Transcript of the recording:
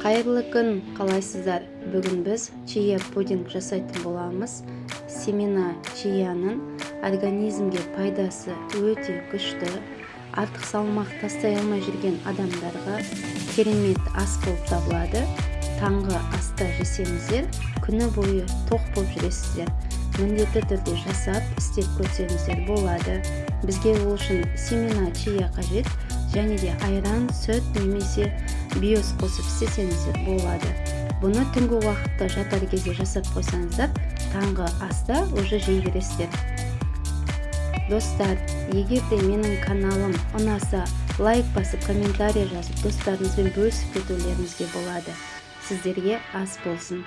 Қайырлы күн, қалайсыздар? Бүгін біз чия пудинг жасайтын боламыз. Семена чияның организмге пайдасы өте күшті. Артық салмақ тастай алмай жүрген адамдарға керемет ас болып табылады. Таңғы аста жесеңіздер, күні бойы тоқ болып жүресіздер. Міндетті түрде жасап, істеп көрсеңіздер болады. Бізге ол үшін семена чия қажет, және де айран, сүт немесе биос қосып істесеңіздер болады. Бұны түнгі уақытта жатар кезде жасап қойсаңыздар, таңғы аста уже жей бересіздер. Достар, егер де менің каналым ұнаса, лайк басып, комментарий жазып, достарыңызбен бөлісіп кетулеріңізге болады. Сіздерге ас болсын.